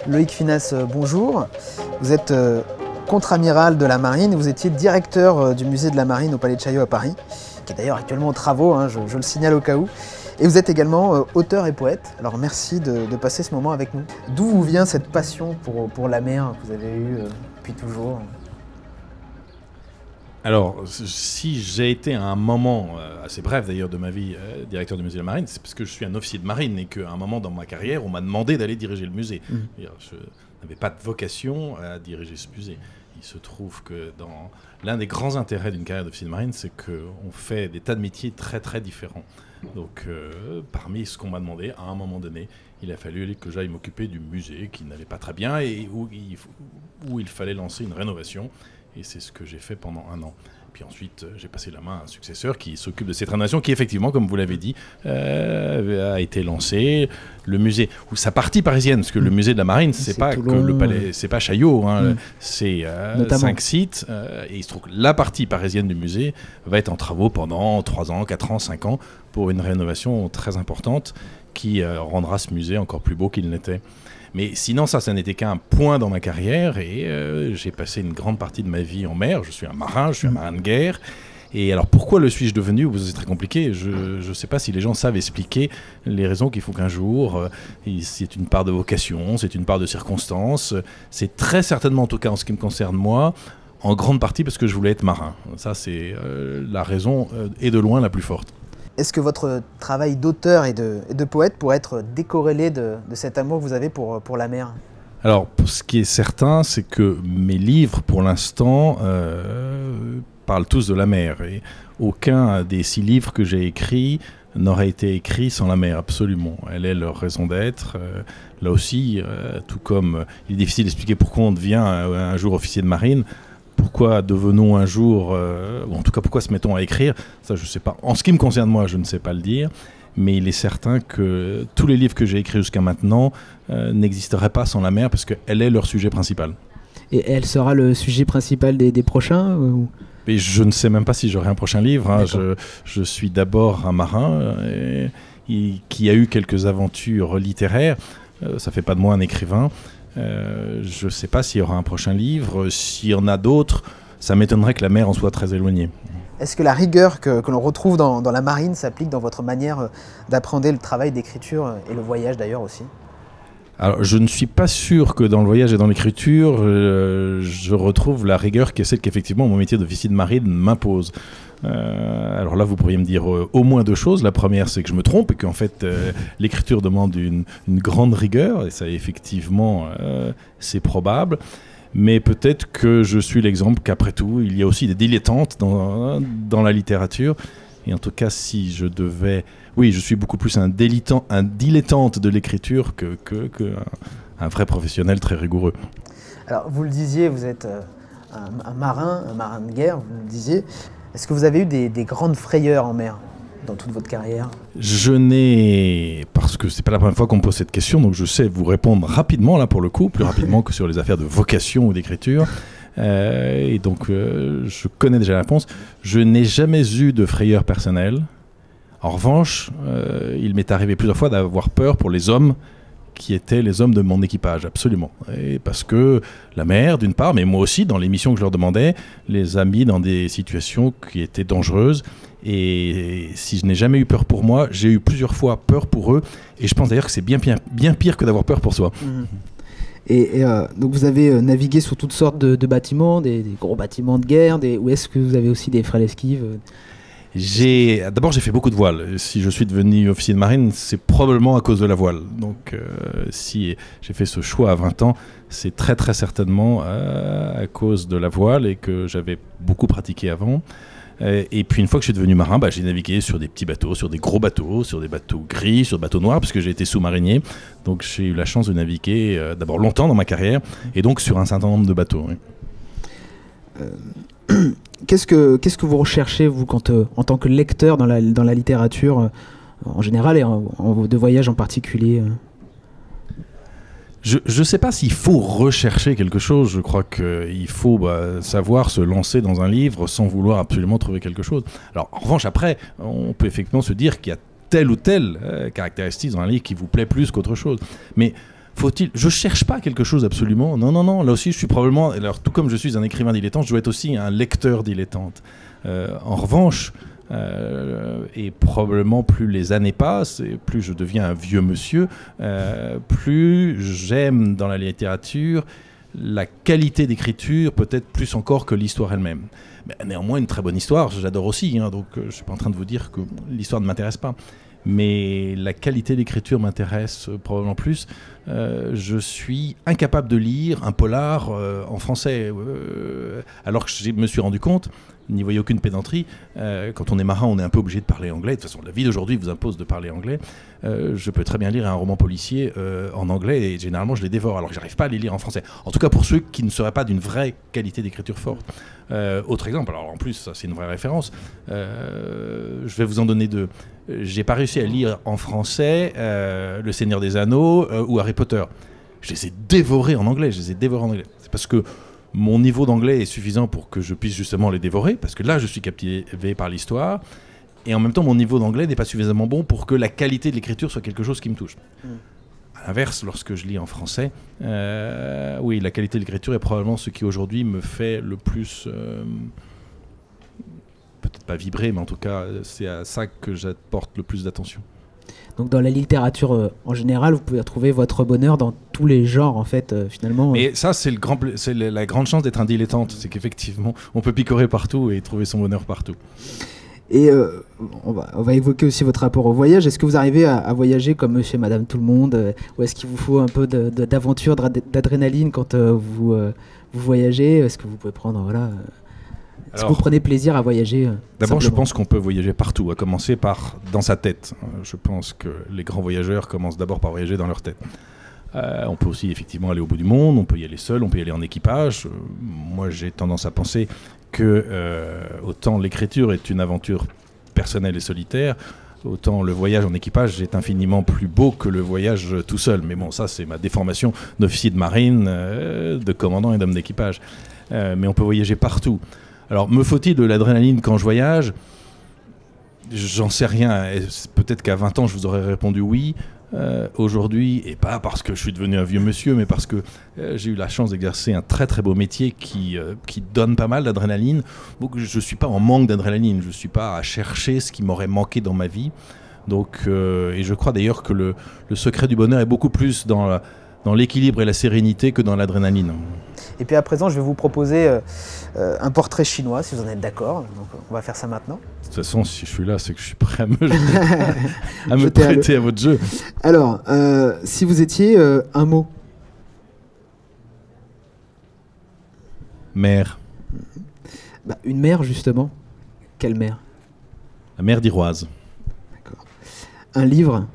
Loïc Finesse, bonjour. Vous êtes contre-amiral de la Marine et vous étiez directeur du musée de la Marine au Palais de Chaillot à Paris, qui est d'ailleurs actuellement en travaux, hein, je le signale au cas où. Et vous êtes également auteur et poète. Alors merci de passer ce moment avec nous. D'où vous vient cette passion pour la mer que vous avez eue depuis toujours ? Alors, si j'ai été à un moment, assez bref d'ailleurs de ma vie, directeur du musée de la Marine, c'est parce que je suis un officier de marine et qu'à un moment dans ma carrière, on m'a demandé d'aller diriger le musée. Je n'avais pas de vocation à diriger ce musée. Il se trouve que l'un des grands intérêts d'une carrière d'officier de marine, c'est qu'on fait des tas de métiers très très différents. Donc, parmi ce qu'on m'a demandé, à un moment donné, il a fallu que j'aille m'occuper du musée qui n'allait pas très bien et où il fallait lancer une rénovation. Et c'est ce que j'ai fait pendant 1 an. Puis ensuite, j'ai passé la main à un successeur qui s'occupe de cette rénovation, qui effectivement, comme vous l'avez dit, a été lancé. Le musée, ou sa partie parisienne, parce que le musée de la Marine, c'est pas Toulon, que le palais, c'est pas Chaillot, hein, c'est 5 sites. Et il se trouve que la partie parisienne du musée va être en travaux pendant 3 ans, 4 ans, 5 ans, pour une rénovation très importante qui rendra ce musée encore plus beau qu'il n'était. Mais sinon, ça n'était qu'un point dans ma carrière et j'ai passé une grande partie de ma vie en mer. Je suis un marin, je suis un marin de guerre. Et alors, pourquoi le suis-je devenu ? C'est très compliqué. Je ne sais pas si les gens savent expliquer les raisons qui font qu'un jour, c'est une part de vocation, c'est une part de circonstance. C'est très certainement, en tout cas en ce qui me concerne moi, en grande partie parce que je voulais être marin. Ça, c'est la raison et de loin la plus forte. Est-ce que votre travail d'auteur et de poète pourrait être décorrélé de cet amour que vous avez pour la mer ? Alors, ce qui est certain, c'est que mes livres, pour l'instant, parlent tous de la mer. Et aucun des 6 livres que j'ai écrits n'aurait été écrit sans la mer, absolument. Elle est leur raison d'être. Là aussi, tout comme il est difficile d'expliquer pourquoi on devient un jour officier de marine, pourquoi devenons un jour, ou en tout cas pourquoi se mettons à écrire, ça je ne sais pas. En ce qui me concerne moi, je ne sais pas le dire, mais il est certain que tous les livres que j'ai écrits jusqu'à maintenant n'existeraient pas sans la mer parce qu'elle est leur sujet principal. Et elle sera le sujet principal des prochains ou... Mais je ne sais même pas si j'aurai un prochain livre. Hein. Je suis d'abord un marin qui a eu quelques aventures littéraires. Ça ne fait pas de moi un écrivain. Je ne sais pas s'il y aura un prochain livre. S'il y en a d'autres, ça m'étonnerait que la mer en soit très éloignée. Est-ce que la rigueur que l'on retrouve dans la marine s'applique dans votre manière d'appréhender le travail d'écriture et le voyage d'ailleurs aussi ? Alors, je ne suis pas sûr que dans le voyage et dans l'écriture, je retrouve la rigueur qui est celle qu'effectivement mon métier d'officier de marine m'impose. Alors là, vous pourriez me dire au moins 2 choses. La première, c'est que je me trompe et qu'en fait, l'écriture demande une grande rigueur. Et ça, effectivement, c'est probable. Mais peut-être que je suis l'exemple qu'après tout, il y a aussi des dilettantes dans la littérature. Et en tout cas, si je devais... Oui, je suis beaucoup plus un dilettante de l'écriture qu'un vrai professionnel très rigoureux. Alors, vous le disiez, vous êtes un marin de guerre, vous le disiez. Est-ce que vous avez eu des grandes frayeurs en mer dans toute votre carrière ? Je n'ai... Parce que c'est pas la première fois qu'on me pose cette question, donc je sais vous répondre rapidement, là pour le coup, plus rapidement que sur les affaires de vocation ou d'écriture. Et donc, je connais déjà la réponse. Je n'ai jamais eu de frayeur personnelle. En revanche, il m'est arrivé plusieurs fois d'avoir peur pour les hommes qui étaient les hommes de mon équipage, absolument. Et parce que la mer, d'une part, mais moi aussi, dans les missions que je leur demandais, les a mis dans des situations qui étaient dangereuses. Et si je n'ai jamais eu peur pour moi, j'ai eu plusieurs fois peur pour eux. Et je pense d'ailleurs que c'est bien pire que d'avoir peur pour soi. Et donc vous avez navigué sur toutes sortes de bâtiments, des gros bâtiments de guerre, ou est-ce que vous avez aussi des frêles esquives ? D'abord, j'ai fait beaucoup de voiles. Si je suis devenu officier de marine, c'est probablement à cause de la voile. Donc, si j'ai fait ce choix à 20 ans, c'est très très certainement à cause de la voile et que j'avais beaucoup pratiqué avant. Et puis, une fois que je suis devenu marin, j'ai navigué sur des petits bateaux, sur des gros bateaux, sur des bateaux gris, sur des bateaux noirs, parce que j'ai été sous-marinier. Donc, j'ai eu la chance de naviguer d'abord longtemps dans ma carrière et donc sur un certain nombre de bateaux. Oui. Qu'est-ce que vous recherchez, vous, en tant que lecteur dans la littérature en général et de voyage en particulier ? Je ne sais pas s'il faut rechercher quelque chose. Je crois qu'il faut savoir se lancer dans un livre sans vouloir absolument trouver quelque chose. Alors, en revanche, après, on peut effectivement se dire qu'il y a telle ou telle caractéristique dans un livre qui vous plaît plus qu'autre chose. Mais je cherche pas quelque chose absolument. Non, non, non. Là aussi, je suis probablement. Alors, tout comme je suis un écrivain dilettante, je dois être aussi un lecteur dilettante. En revanche, et probablement plus les années passent, et plus je deviens un vieux monsieur, plus j'aime dans la littérature la qualité d'écriture, peut-être plus encore que l'histoire elle-même. Mais néanmoins, une très bonne histoire, j'adore aussi. Donc, je suis pas en train de vous dire que l'histoire ne m'intéresse pas. Mais la qualité d'écriture m'intéresse probablement plus. Je suis incapable de lire un polar en français, alors que je me suis rendu compte, n'y voyez aucune pédanterie, quand on est marin, on est un peu obligé de parler anglais. De toute façon, la vie d'aujourd'hui vous impose de parler anglais. Je peux très bien lire un roman policier en anglais, et généralement je les dévore, alors que j'arrive pas à les lire en français. En tout cas pour ceux qui ne seraient pas d'une vraie qualité d'écriture forte. Autre exemple, alors en plus ça c'est une vraie référence, je vais vous en donner deux. J'ai pas réussi à lire en français Le Seigneur des Anneaux ou Harry Potter. Je les ai dévorés en anglais, C'est parce que mon niveau d'anglais est suffisant pour que je puisse justement les dévorer, parce que là je suis captivé par l'histoire, et en même temps mon niveau d'anglais n'est pas suffisamment bon pour que la qualité de l'écriture soit quelque chose qui me touche. À l'inverse, lorsque je lis en français, oui, la qualité de l'écriture est probablement ce qui aujourd'hui me fait le plus, peut-être pas vibrer, mais en tout cas c'est à ça que j'apporte le plus d'attention. Donc dans la littérature en général, vous pouvez retrouver votre bonheur dans tous les genres en fait, finalement. Et ça c'est la grande chance d'être un dilettante, c'est qu'effectivement on peut picorer partout et trouver son bonheur partout. Et on va évoquer aussi votre rapport au voyage. Est-ce que vous arrivez à voyager comme monsieur et madame tout le monde, ou est-ce qu'il vous faut un peu d'aventure, d'adrénaline quand vous voyagez? Est-ce que vous pouvez prendre, voilà, est-ce que vous prenez plaisir à voyager D'abord, je pense qu'on peut voyager partout, à commencer par dans sa tête. Je pense que les grands voyageurs commencent d'abord par voyager dans leur tête. On peut aussi effectivement aller au bout du monde, on peut y aller seul, on peut y aller en équipage. Moi, j'ai tendance à penser que autant l'écriture est une aventure personnelle et solitaire, autant le voyage en équipage est infiniment plus beau que le voyage tout seul. Mais bon, ça c'est ma déformation d'officier de marine, de commandant et d'homme d'équipage. Mais on peut voyager partout. Alors, me faut-il de l'adrénaline quand je voyage? J'en sais rien. Peut-être qu'à 20 ans, je vous aurais répondu oui. Aujourd'hui, et pas parce que je suis devenu un vieux monsieur, mais parce que j'ai eu la chance d'exercer un très très beau métier qui donne pas mal d'adrénaline. Donc, je ne suis pas en manque d'adrénaline. Je ne suis pas à chercher ce qui m'aurait manqué dans ma vie. Donc, et je crois d'ailleurs que le secret du bonheur est beaucoup plus dans l'équilibre et la sérénité que dans l'adrénaline. Et puis à présent, je vais vous proposer un portrait chinois, si vous en êtes d'accord. Donc on va faire ça maintenant. De toute façon, si je suis là, c'est que je suis prêt à me prêter à votre jeu. Alors, si vous étiez un mot. Mer. Bah, une mer, justement. Quelle mer? La mer d'Iroise. D'accord. Un livre.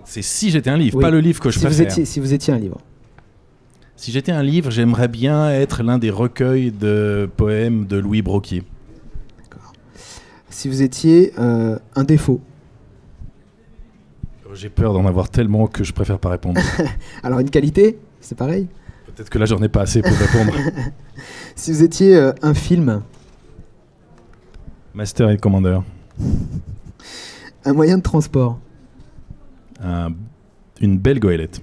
C'est si j'étais un livre, oui. Pas le livre que je préfère. Si vous étiez un livre. Si j'étais un livre, j'aimerais bien être l'un des recueils de poèmes de Louis Broquier. D'accord. Si vous étiez un défaut. J'ai peur d'en avoir tellement que je préfère pas répondre. Alors une qualité, c'est pareil? Peut-être que là j'en ai pas assez pour répondre. Si vous étiez un film. Master et Commander. Un moyen de transport. Une belle goélette.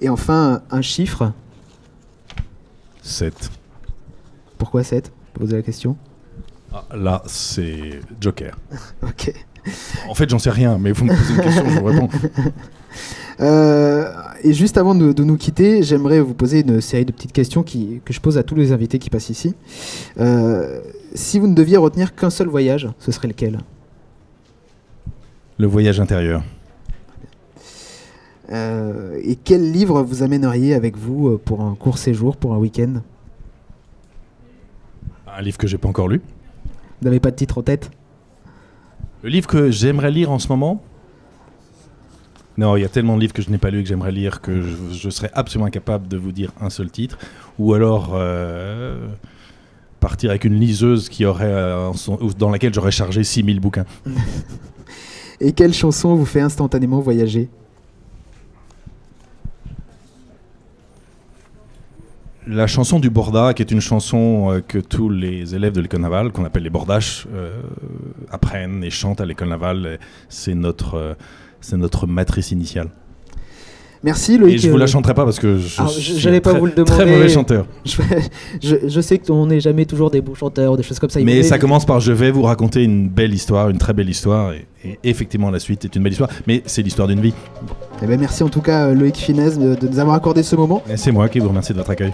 Et enfin, un chiffre. 7. Pourquoi 7? Posez la question. Ah, là, c'est Joker. Ok. En fait, j'en sais rien, mais vous me posez une question, je vous réponds. Et juste avant de nous quitter, j'aimerais vous poser une série de petites questions que je pose à tous les invités qui passent ici. Si vous ne deviez retenir qu'un seul voyage, ce serait lequel? Le voyage intérieur. Et quel livre vous amèneriez avec vous pour un court séjour, pour un week-end? Un livre que j'ai pas encore lu. Vous n'avez pas de titre en tête? Le livre que j'aimerais lire en ce moment? Non, il y a tellement de livres que je n'ai pas lus et que j'aimerais lire que je serais absolument incapable de vous dire un seul titre. Ou alors partir avec une liseuse qui aurait, dans laquelle j'aurais chargé 6000 bouquins. Et quelle chanson vous fait instantanément voyager? La chanson du Borda, qui est une chanson que tous les élèves de l'école navale, qu'on appelle les bordaches, apprennent et chantent à l'école navale. C'est notre matrice initiale. Merci Loïc. Et je vous la chanterai pas parce que j'allais pas vous le demander. Très mauvais chanteur. Je sais qu'on n'est jamais toujours des bons chanteurs ou des choses comme ça. Mais ça commence par je vais vous raconter une belle histoire, une très belle histoire, et effectivement la suite est une belle histoire, mais c'est l'histoire d'une vie. Eh ben merci en tout cas Loïc Finesse de nous avoir accordé ce moment. Et c'est moi qui vous remercie de votre accueil.